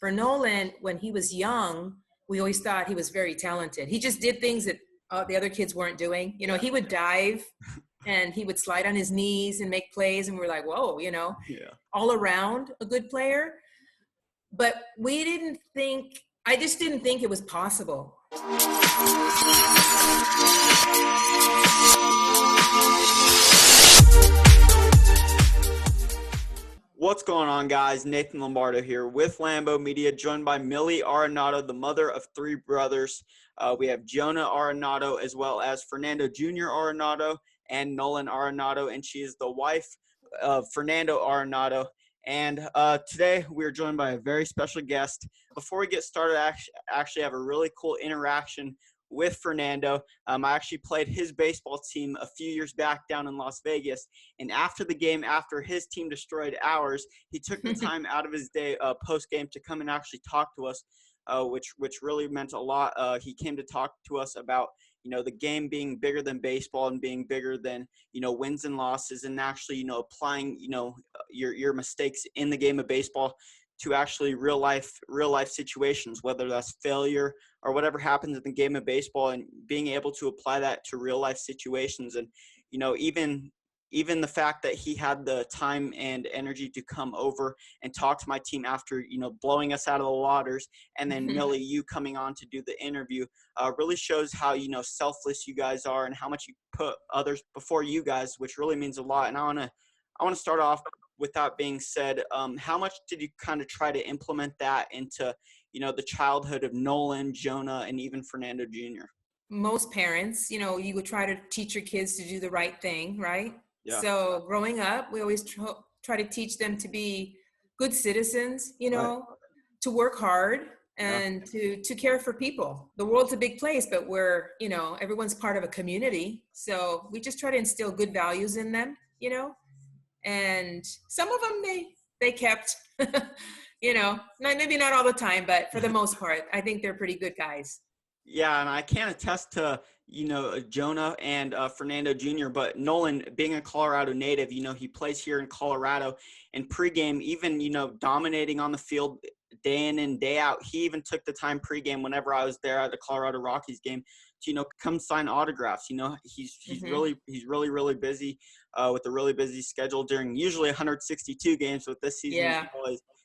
for Nolan, when he was young, we always thought he was very talented. He just did things that the other kids weren't doing. You know, he would dive and he would slide on his knees and make plays. And we're like, whoa, you know, all around a good player. But I just didn't think it was possible. What's going on, guys? Nathan Lombardo here with Lambo Media, joined by Millie Arenado, the mother of three brothers. We have Jonah Arenado as well as Fernando Jr. Arenado and Nolan Arenado, and she is the wife of Fernando Arenado. And today we are joined by a very special guest. Before we get started, I actually have a really cool interaction with Fernando. I actually played his baseball team a few years back down in Las Vegas. And after the game, after his team destroyed ours, he took the time out of his day post-game to come and actually talk to us, which really meant a lot. He came to talk to us about, you know, the game being bigger than baseball and being bigger than, you know, wins and losses, and actually, you know, applying, you know, your mistakes in the game of baseball to actually real life situations, whether that's failure or whatever happens in the game of baseball, and being able to apply that to real life situations. And, you know, even the fact that he had the time and energy to come over and talk to my team after, you know, blowing us out of the waters, and then Millie, you coming on to do the interview, really shows how, you know, selfless you guys are and how much you put others before you guys, which really means a lot. And I want to start off with that being said. How much did you kind of try to implement that into, you know, the childhood of Nolan, Jonah, and even Fernando Jr.? Most parents, you know, you would try to teach your kids to do the right thing, right? Yeah. So growing up, we always try to teach them to be good citizens, you know, to work hard and to care for people. The world's a big place, but you know, everyone's part of a community. So we just try to instill good values in them, you know, and some of them they kept, you know, maybe not all the time, but for the most part, I think they're pretty good guys. Yeah, and I can attest to, you know, Jonah and Fernando Jr., but Nolan, being a Colorado native, you know, he plays here in Colorado, and pregame, even, you know, dominating on the field day in and day out, he even took the time pregame whenever I was there at the Colorado Rockies game to, you know, come sign autographs. You know, he's really busy with a really busy schedule during usually 162 games. With this season,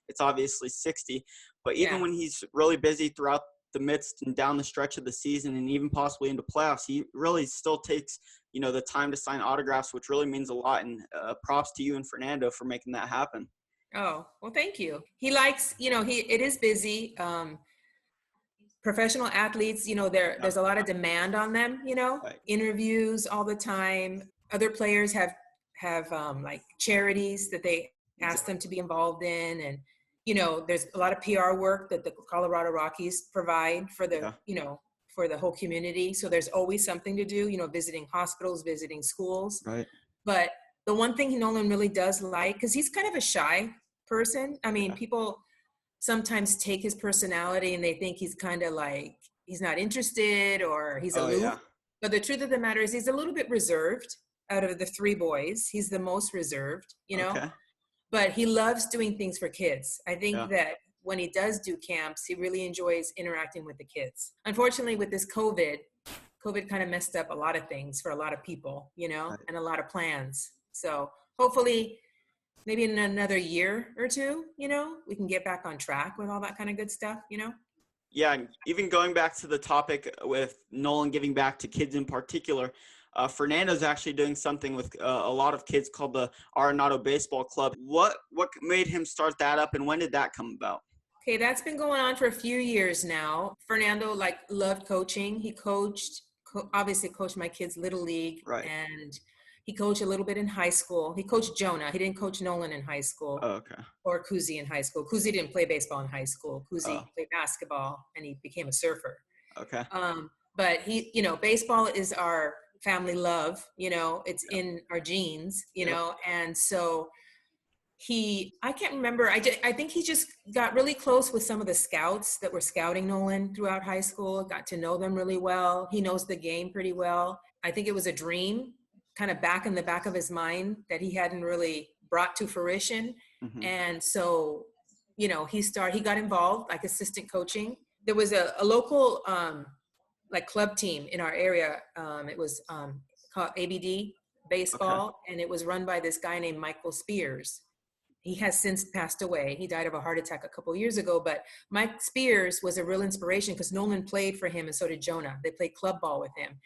it's obviously 60. But even when he's really busy throughout the midst and down the stretch of the season, and even possibly into playoffs, he really still takes, you know, the time to sign autographs, which really means a lot. And props to you and Fernando for making that happen. Oh, well, thank you. He likes, you know, it is busy. Professional athletes, you know, there's a lot of demand on them, you know, interviews all the time. Other players have like charities that they ask them to be involved in. And, you know, there's a lot of PR work that the Colorado Rockies provide for the, you know, for the whole community. So there's always something to do, you know, visiting hospitals, visiting schools. Right. But the one thing Nolan really does like, because he's kind of a shy person. I mean, people sometimes take his personality and they think he's kind of like, he's not interested or he's aloof. But the truth of the matter is he's a little bit reserved. Out of the three boys, he's the most reserved, you know. But he loves doing things for kids. I think that when he does do camps, he really enjoys interacting with the kids. Unfortunately, with this COVID kind of messed up a lot of things for a lot of people, you know, and a lot of plans. So hopefully maybe in another year or two, you know, we can get back on track with all that kind of good stuff, you know? Yeah, and even going back to the topic with Nolan giving back to kids in particular, Fernando's actually doing something with a lot of kids called the Arenado Baseball Club. What made him start that up, and when did that come about? Okay, that's been going on for a few years now. Fernando loved coaching. He obviously coached my kids' little league, and he coached a little bit in high school. He coached Jonah. He didn't coach Nolan in high school. Or Cousy in high school. Cousy didn't play baseball in high school. Cousy played basketball, and he became a surfer. But he, you know, baseball is our family love, you know, it's in our genes, you know, and so I can't remember, I think he just got really close with some of the scouts that were scouting Nolan throughout high school, got to know them really well. He knows the game pretty well. I think it was a dream kind of back in the back of his mind that he hadn't really brought to fruition. And so he got involved, like assistant coaching. There was a local like club team in our area. It was called ABD baseball, and it was run by this guy named Michael Spears. He has since passed away. He died of a heart attack a couple of years ago, but Mike Spears was a real inspiration because Nolan played for him and so did Jonah. They played club ball with him.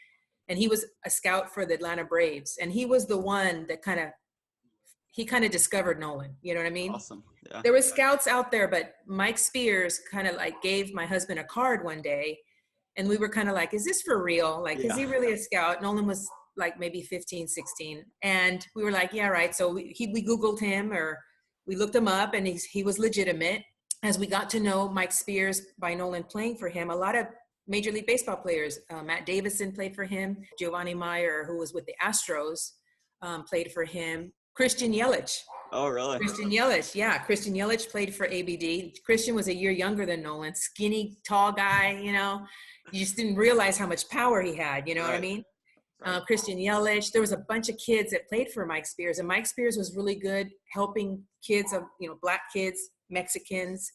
And he was a scout for the Atlanta Braves. And he was the one that kind of discovered Nolan. You know what I mean? Awesome. Yeah. There were scouts out there, but Mike Spears kind of like gave my husband a card one day. And we were kind of like, is this for real? Like, is he really a scout? Nolan was like maybe 15, 16. And we were like, yeah, right. So we Googled him, or we looked him up, and he was legitimate. As we got to know Mike Spears by Nolan playing for him, a lot of Major League Baseball players, Matt Davison played for him. Giovanni Meyer, who was with the Astros, played for him. Christian Yelich. Oh, really? Christian Yelich, yeah. Christian Yelich played for ABD. Christian was a year younger than Nolan. Skinny, tall guy, You just didn't realize how much power he had, you know what I mean? Right. Christian Yelich. There was a bunch of kids that played for Mike Spears. And Mike Spears was really good helping kids, Black kids, Mexicans,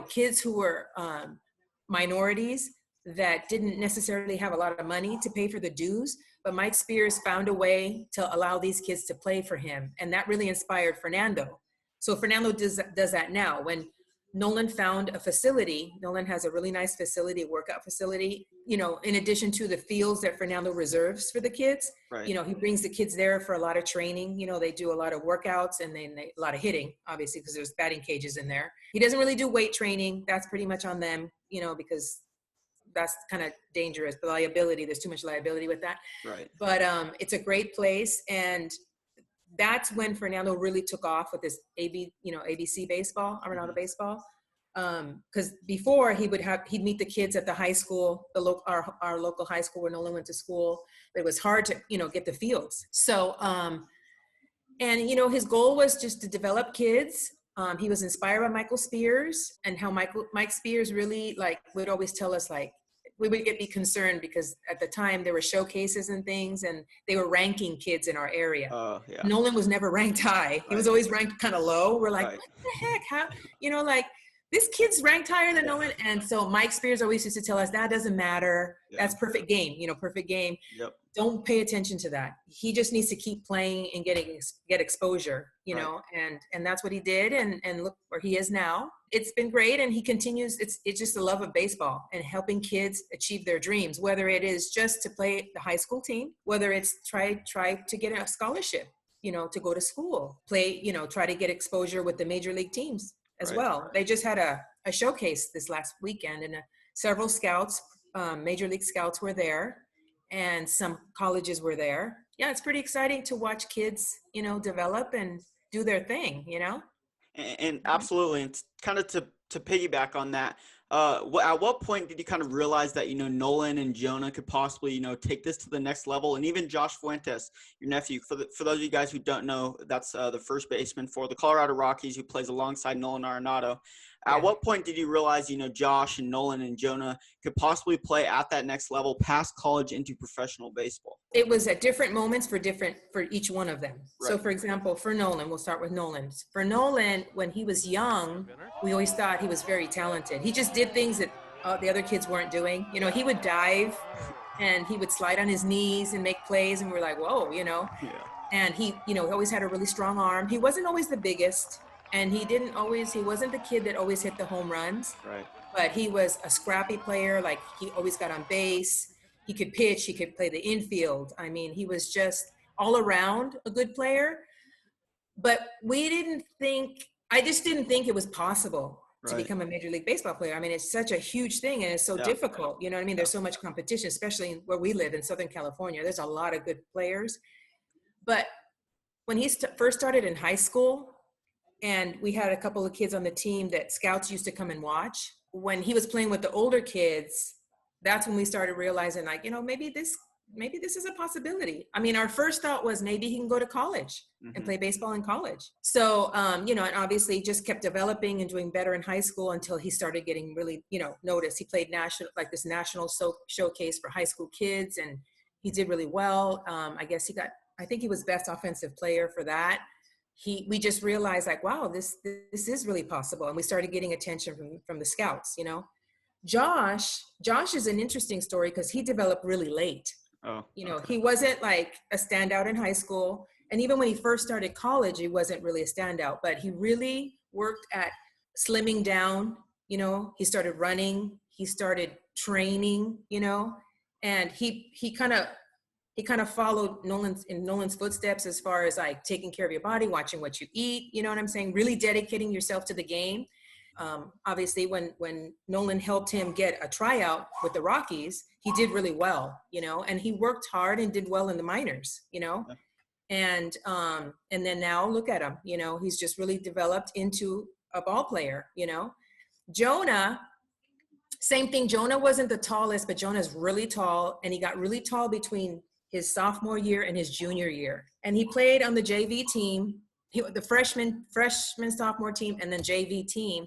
kids who were minorities that didn't necessarily have a lot of money to pay for the dues, but Mike Spears found a way to allow these kids to play for him. And that really inspired Fernando. So Fernando does that now. When Nolan found a facility, Nolan has a really nice facility, a workout facility, in addition to the fields that Fernando reserves for the kids. Right. He brings the kids there for a lot of training. They do a lot of workouts and then a lot of hitting, obviously, because there's batting cages in there. He doesn't really do weight training. That's pretty much on them, because that's kind of dangerous. The liability, there's too much liability with that. Right. But it's a great place. And that's when Fernando really took off with this ABC baseball, Arenado baseball. Because before he'd meet the kids at the high school, our local high school where Nolan went to school. But it was hard to, get the fields. So, his goal was just to develop kids. He was inspired by Michael Spears, and how Mike Spears really would always tell us we would be concerned because at the time there were showcases and things, and they were ranking kids in our area. Yeah. Nolan was never ranked high. He was always ranked kind of low. We're like, what the heck? How, this kid's ranked higher than Nolan. And so Mike Spears always used to tell us that doesn't matter. Yeah. That's perfect game, perfect game. Yep. Don't pay attention to that. He just needs to keep playing and get exposure, know, and that's what he did. And look where he is now. It's been great. And he continues. It's just the love of baseball and helping kids achieve their dreams, whether it is just to play the high school team, whether it's try to get a scholarship, to go to school, play, try to get exposure with the major league teams as well. They just had a showcase this last weekend, and several scouts, major league scouts were there, and some colleges were there. Yeah, it's pretty exciting to watch kids, develop and do their thing, And absolutely. And kind of to piggyback on that, at what point did you kind of realize that, Nolan and Jonah could possibly, take this to the next level? And even Josh Fuentes, your nephew, for those of you guys who don't know, that's the first baseman for the Colorado Rockies, who plays alongside Nolan Arenado. At what point did you realize, Josh and Nolan and Jonah could possibly play at that next level past college into professional baseball? It was at different moments for each one of them. Right. So for example, for Nolan, we'll start with Nolan. For Nolan, when he was young, we always thought he was very talented. He just did things that the other kids weren't doing. He would dive and he would slide on his knees and make plays, and we're like, whoa, Yeah. And he, always had a really strong arm. He wasn't always the biggest. And he wasn't the kid that always hit the home runs. Right. But he was a scrappy player. Like, he always got on base. He could pitch. He could play the infield. I mean, he was just all around a good player. But I just didn't think it was possible to become a Major League Baseball player. I mean, it's such a huge thing, and it's so difficult. You know what I mean? There's so much competition, especially where we live in Southern California. There's a lot of good players. But when he first started in high school, and we had a couple of kids on the team that scouts used to come and watch. When he was playing with the older kids, that's when we started realizing, maybe this is a possibility. I mean, our first thought was maybe he can go to college and play baseball in college. So, and obviously just kept developing and doing better in high school until he started getting really, noticed. He played this national showcase for high school kids, and he did really well. I think he was best offensive player for that. we just realized like, wow, this is really possible. And we started getting attention from the scouts, Josh is an interesting story because he developed really late. He wasn't like a standout in high school. And even when he first started college, he wasn't really a standout, but he really worked at slimming down. He started running, he started training, and he kind of followed Nolan's footsteps as far as like taking care of your body, watching what you eat, you know what I'm saying? Really dedicating yourself to the game. Obviously when Nolan helped him get a tryout with the Rockies, he did really well, and he worked hard and did well in the minors, and then now look at him, he's just really developed into a ball player, Jonah, same thing. Jonah wasn't the tallest, but Jonah's really tall, and he got really tall between his sophomore year and his junior year. And he played on the JV team, the freshman sophomore team, and then JV team.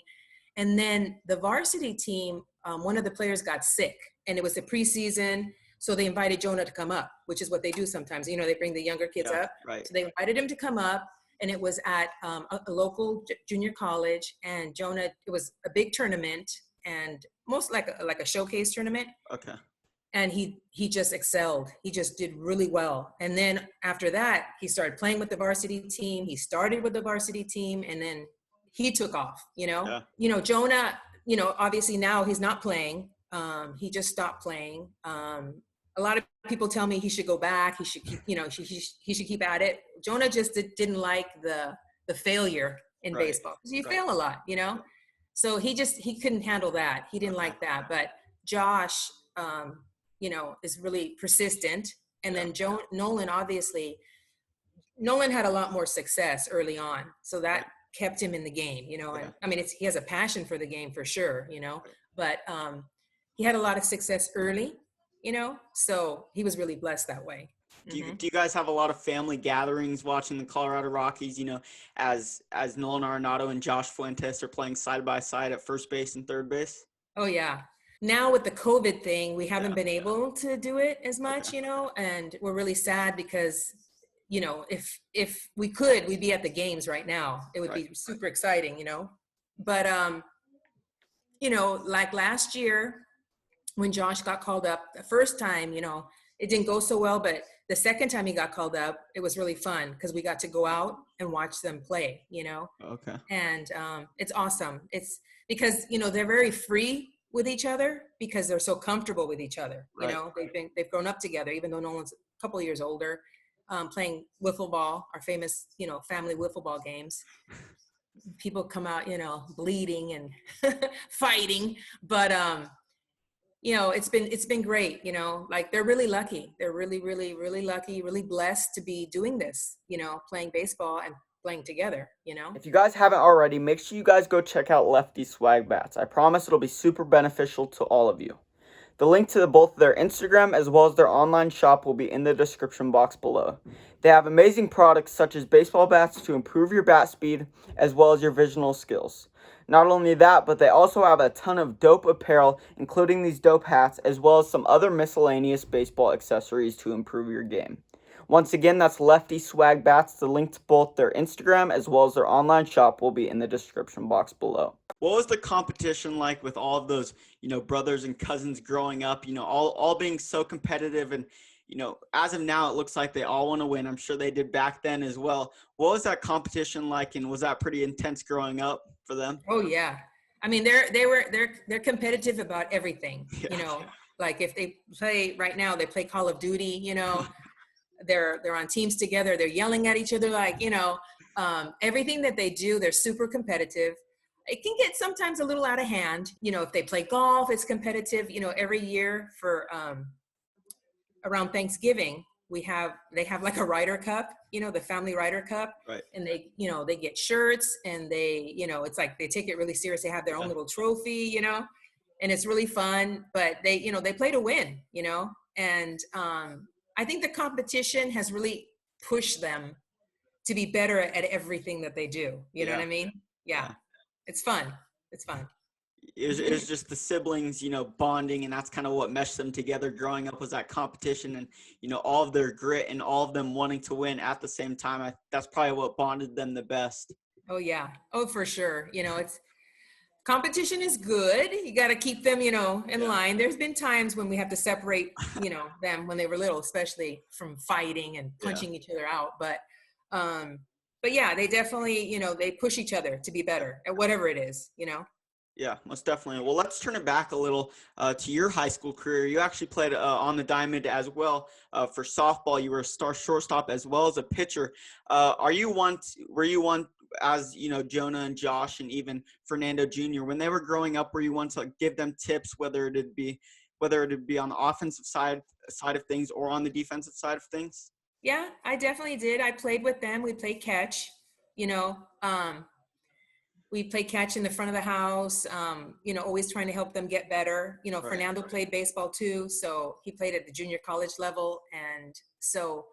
And then the varsity team, one of the players got sick, and it was the preseason. So they invited Jonah to come up, which is what they do sometimes. They bring the younger kids up. Right. So they invited him to come up, and it was at a local junior college. And Jonah, it was a big tournament, and most like a showcase tournament. Okay. And he just excelled. He just did really well. And then after that, he started playing with the varsity team. He started with the varsity team, and then he took off, Yeah. Jonah, obviously now he's not playing. He just stopped playing. A lot of people tell me he should go back. He should keep, he should keep at it. Jonah just didn't like the failure in baseball. You fail a lot, So he couldn't handle that. He didn't like that. But Josh, is really persistent. And then Nolan, obviously, Nolan had a lot more success early on. So that kept him in the game, and I mean, he has a passion for the game for sure, but he had a lot of success early, so he was really blessed that way. Do you guys have a lot of family gatherings watching the Colorado Rockies, as Nolan Arenado and Josh Fuentes are playing side by side at first base and third base? Oh yeah. Now with the COVID thing, we haven't been able to do it as much, and we're really sad because if we could, we'd be at the games right now. It would be super exciting, but like last year when Josh got called up the first time, it didn't go so well, but the second time he got called up, it was really fun because we got to go out and watch them play, Okay. And it's awesome. It's because, they're very free with each other because they're so comfortable with each other. They've grown up together, even though Nolan's a couple of years older, playing wiffle ball, our famous, family wiffle ball games. People come out, bleeding and fighting, but it's been great, like they're really lucky. They're really, really, really lucky, really blessed to be doing this, playing baseball and playing together, If you guys haven't already, make sure you guys go check out LeftySwag Bats. I promise it'll be super beneficial to all of you. The link to both their Instagram as well as their online shop will be in the description box below. They have amazing products such as baseball bats to improve your bat speed as well as your visual skills. Not only that, but they also have a ton of dope apparel, including these dope hats, as well as some other miscellaneous baseball accessories to improve your game. Once again, that's LeftySwag Bats. The link to both their Instagram as well as their online shop will be in the description box below. What was the competition like with all of those, brothers and cousins growing up, all being so competitive and, as of now, it looks like they all want to win. I'm sure they did back then as well. What was that competition like, and was that pretty intense growing up for them? Oh yeah. I mean, they're competitive about everything, like if they play right now, they play Call of Duty, they're on teams together. They're yelling at each other, like, everything that they do, they're super competitive. It can get sometimes a little out of hand. If they play golf, it's competitive. Every year for around Thanksgiving, they have like a Ryder Cup, the family Ryder Cup. Right. And they get shirts, and they, it's like they take it really serious. They have their own little trophy, and it's really fun. But they play to win, and I think the competition has really pushed them to be better at everything that they do. You know what I mean? Yeah. It's fun. It's fun. it was just the siblings, bonding, and that's kind of what meshed them together growing up, was that competition and, all of their grit and all of them wanting to win at the same time. That's probably what bonded them the best. Oh, yeah. Oh, for sure. It's competition is good. You got to keep them, in line. There's been times when we have to separate, them when they were little, especially from fighting and punching each other out. But yeah, they definitely, they push each other to be better at whatever it is. Yeah, most definitely. Well, let's turn it back a little to your high school career. You actually played on the diamond as well for softball. You were a star shortstop as well as a pitcher. Were you one as, Jonah and Josh and even Fernando Jr., when they were growing up, were you one to give them tips, whether it'd be on the offensive side of things or on the defensive side of things? Yeah, I definitely did. I played with them. We played catch, we played catch in the front of the house, always trying to help them get better. Right. Fernando played baseball too. So he played at the junior college level. And so,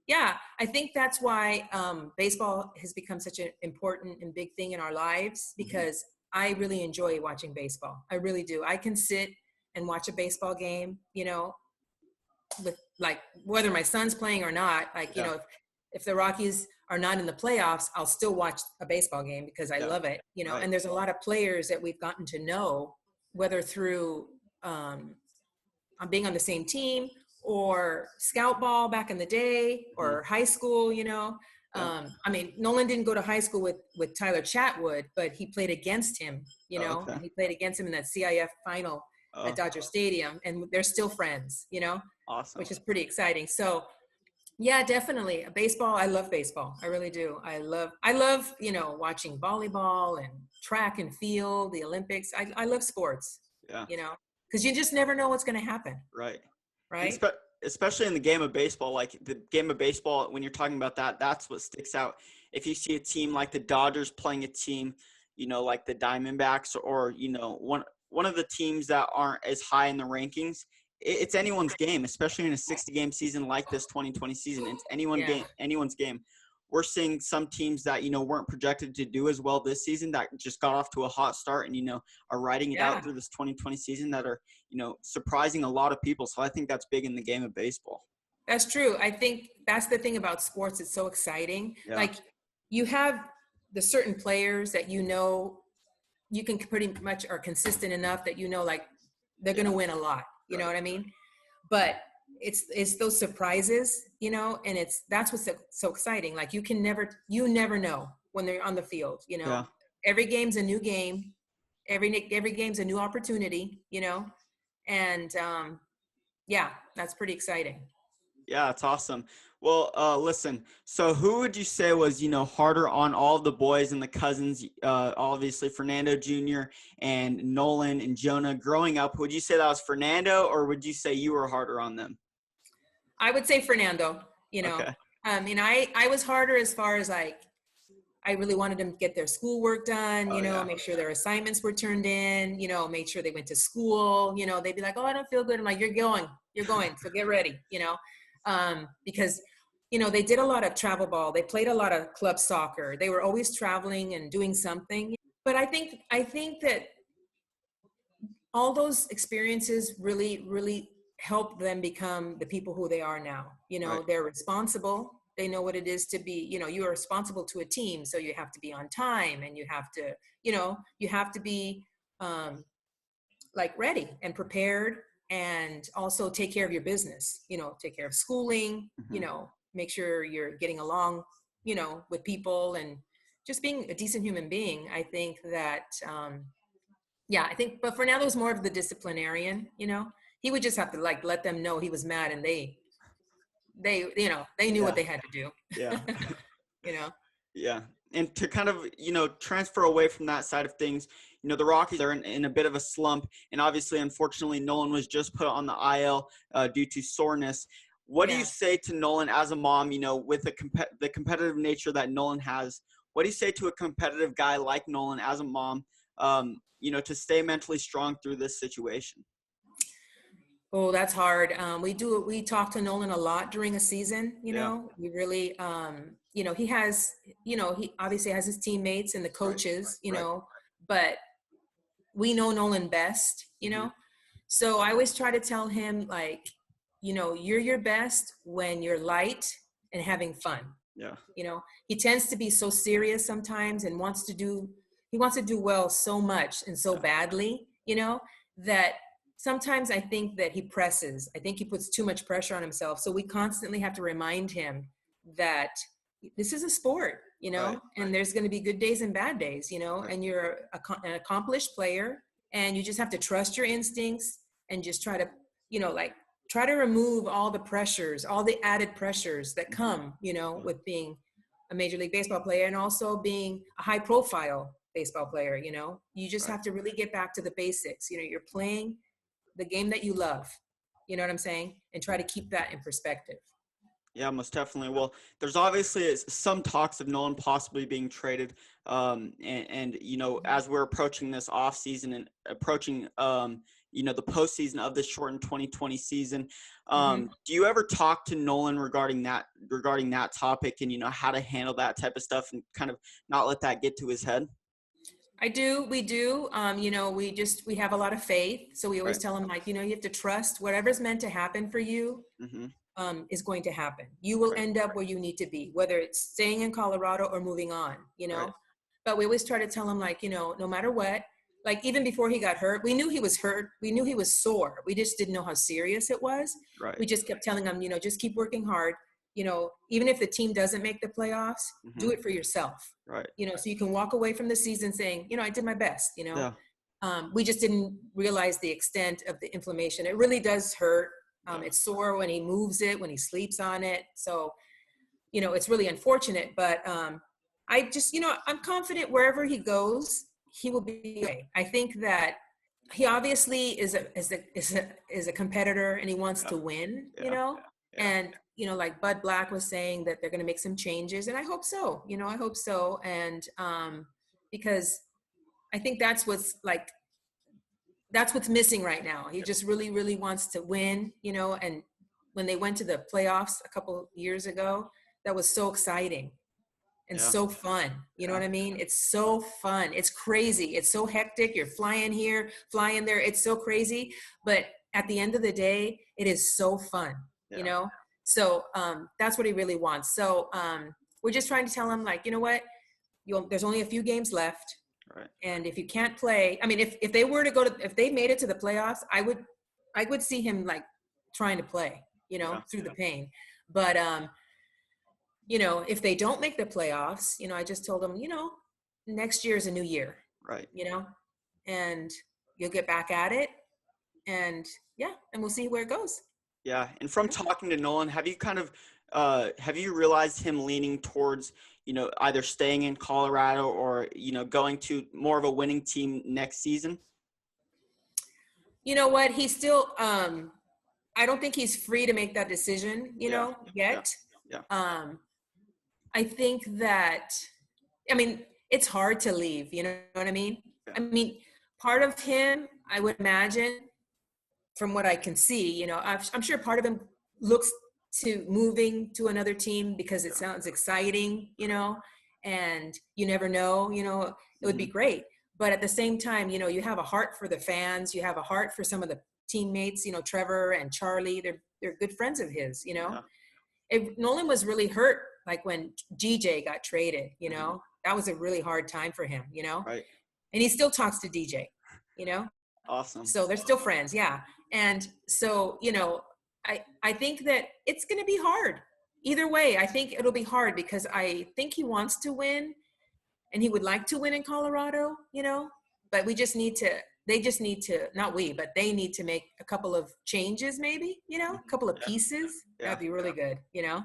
yeah, I think that's why baseball has become such an important and big thing in our lives, because I really enjoy watching baseball. I really do. I can sit and watch a baseball game, with like whether my son's playing or not, if the Rockies are not in the playoffs, I'll still watch a baseball game because I love it, right. And there's a lot of players that we've gotten to know, whether through being on the same team or scout ball back in the day or high school, Nolan didn't go to high school with Tyler Chatwood, but he played against him, and he played against him in that CIF final at Dodger Stadium, and they're still friends, awesome, which is pretty exciting. So yeah, definitely. Baseball, I love baseball. I really do. I love, watching volleyball and track and field, the Olympics. I love sports, because you just never know what's going to happen. Right. Right. Especially in the game of baseball, like the game of baseball, when you're talking about that, that's what sticks out. If you see a team like the Dodgers playing a team, like the Diamondbacks or, one of the teams that aren't as high in the rankings, it's anyone's game, especially in a 60-game season like this 2020 season. It's anyone's game. We're seeing some teams that, weren't projected to do as well this season that just got off to a hot start and, are riding it out through this 2020 season that are, surprising a lot of people. So I think that's big in the game of baseball. That's true. I think that's the thing about sports. It's so exciting. Yeah. Like you have the certain players that, you can pretty much are consistent enough that, like they're going to win a lot. You know what I mean? But it's those surprises, and that's what's so exciting. Like you never know when they're on the field, Every game's a new game. Every game's a new opportunity, and that's pretty exciting. Yeah, it's awesome. Well, listen, so who would you say was, harder on all of the boys and the cousins, obviously Fernando Jr. and Nolan and Jonah growing up? Would you say that was Fernando, or would you say you were harder on them? I would say Fernando, Okay. I was harder as far as I really wanted them to get their schoolwork done, make sure their assignments were turned in, make sure they went to school, they'd be like, oh, I don't feel good. I'm like, you're going, so get ready, because, they did a lot of travel ball. They played a lot of club soccer. They were always traveling and doing something. But I think that all those experiences really, really helped them become the people who they are now. Right. They're responsible. They know what it is to be, you are responsible to a team. So you have to be on time and you have to be ready and prepared, and also take care of your business, take care of schooling, make sure you're getting along, with people and just being a decent human being. I think that, but Fernando's more of the disciplinarian, he would just have to let them know he was mad, and they knew what they had to do. Yeah. Yeah. And to kind of, transfer away from that side of things, the Rockies are in a bit of a slump. And obviously, unfortunately, Nolan was just put on the IL due to soreness. What do you say to Nolan as a mom, with the competitive nature that Nolan has? What do you say to a competitive guy like Nolan as a mom, to stay mentally strong through this situation? Oh, that's hard. We talk to Nolan a lot during a season, we really, he has, he obviously has his teammates and the coaches, but we know Nolan best, you know? So I always try to tell him, like, you know, you're your best when you're light and having fun. Yeah. You know, he tends to be so serious sometimes and wants to do well so much and so badly, you know, that sometimes I think that he presses. I think he puts too much pressure on himself. So we constantly have to remind him that this is a sport, you know, and there's going to be good days and bad days, you know, and you're an accomplished player, and you just have to trust your instincts and just try to, you know, like, try to remove all the pressures, all the added pressures that come, you know, with being a Major League Baseball player and also being a high profile baseball player. You know, you just have to really get back to the basics. You know, you're playing the game that you love, you know what I'm saying? And try to keep that in perspective. Yeah, most definitely. Well, there's obviously some talks of Nolan possibly being traded. And you know, as we're approaching this off season and approaching, you know, the postseason of this shortened 2020 season, do you ever talk to Nolan regarding that topic and, you know, how to handle that type of stuff and kind of not let that get to his head? We do. You know, we have a lot of faith. So we always tell him, like, you know, you have to trust whatever's meant to happen for you. Is going to happen. You will end up where you need to be, whether it's staying in Colorado or moving on, you know. But we always try to tell him, like, you know, no matter what, like, even before he got hurt, we knew he was hurt. We knew he was sore. We just didn't know how serious it was. We just kept telling him, you know, just keep working hard. You know, even if the team doesn't make the playoffs, do it for yourself. You know, so you can walk away from the season saying, you know, I did my best, you know. We just didn't realize the extent of the inflammation. It really does hurt. It's sore when he moves it, when he sleeps on it. So, you know, it's really unfortunate, but I just, you know, I'm confident wherever he goes, he will be okay. I think that he obviously is a competitor and he wants to win, you know, and, you know, like Bud Black was saying that they're going to make some changes, and I hope so, you know, I hope so. And because I think that's what's missing right now. He just really, really wants to win, you know, and when they went to the playoffs a couple years ago, that was so exciting and so fun. You know what I mean? It's so fun. It's crazy. It's so hectic. You're flying here, flying there. It's so crazy. But at the end of the day, it is so fun, you know? So that's what he really wants. So we're just trying to tell him, like, you know what? There's only a few games left. And if you can't play, I mean, if they were to if they made it to the playoffs, I would see him, like, trying to play, you know, through the pain. But, you know, if they don't make the playoffs, you know, I just told him, you know, next year is a new year, you know, and you'll get back at it, and and we'll see where it goes. Yeah. And from talking to Nolan, have you kind of, have you realized him leaning towards, you know, either staying in Colorado or, you know, going to more of a winning team next season? You know what? He's still, I don't think he's free to make that decision, you know, yet. I think that, I mean, it's hard to leave, you know what I mean? I mean, part of him, I would imagine, from what I can see, you know, I'm sure part of him looks to moving to another team because it sounds exciting, you know, and you never know, you know, it would be great. But at the same time, you know, you have a heart for the fans, you have a heart for some of the teammates, you know, Trevor and Charlie, they're good friends of his, you know. Nolan was really hurt, like when DJ got traded, you know, that was a really hard time for him, you know, and he still talks to DJ, you know. Awesome. So they're still friends. Yeah. And so, you know, I think that it's going to be hard either way. I think it'll be hard because I think he wants to win and he would like to win in Colorado, you know, but they just need to, not we, but they need to make a couple of changes, maybe, you know, a couple of pieces. That'd be really good, you know.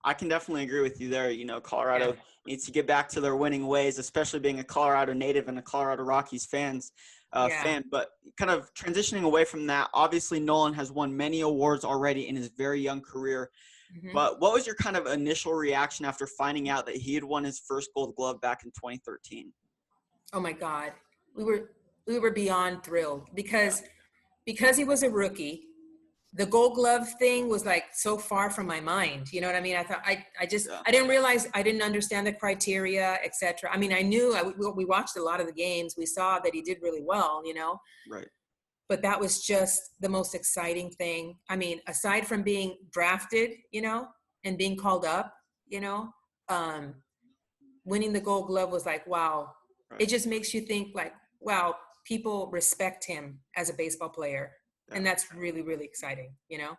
I can definitely agree with you there. You know, Colorado needs to get back to their winning ways, especially being a Colorado native and a Colorado Rockies fan. But kind of transitioning away from that, obviously Nolan has won many awards already in his very young career. But what was your kind of initial reaction after finding out that he had won his first Gold Glove back in 2013? Oh my God, we were beyond thrilled because he was a rookie. the Gold Glove thing was like so far from my mind. You know what I mean? I thought I didn't realize, I didn't understand the criteria, etc. I mean, I knew we watched a lot of the games. We saw that he did really well, you know? Right. But that was just the most exciting thing. I mean, aside from being drafted, you know, and being called up, you know, winning the Gold Glove was like, wow. Right. It just makes you think like, wow, people respect him as a baseball player. Yeah. And that's really, really exciting, you know?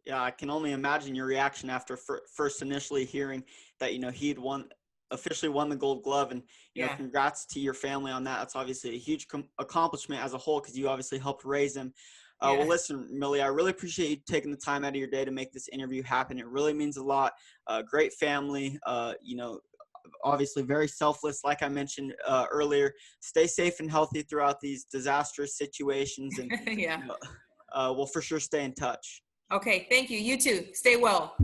Yeah, I can only imagine your reaction after first initially hearing that, you know, he'd officially won the Gold Glove, and, you know, congrats to your family on that. That's obviously a huge accomplishment as a whole, because you obviously helped raise him. Well, listen, Millie, I really appreciate you taking the time out of your day to make this interview happen. It really means a lot. Great family, you know, obviously very selfless, like I mentioned earlier. Stay safe and healthy throughout these disastrous situations, and you know, we'll for sure stay in touch. Okay, thank you. You too. Stay well.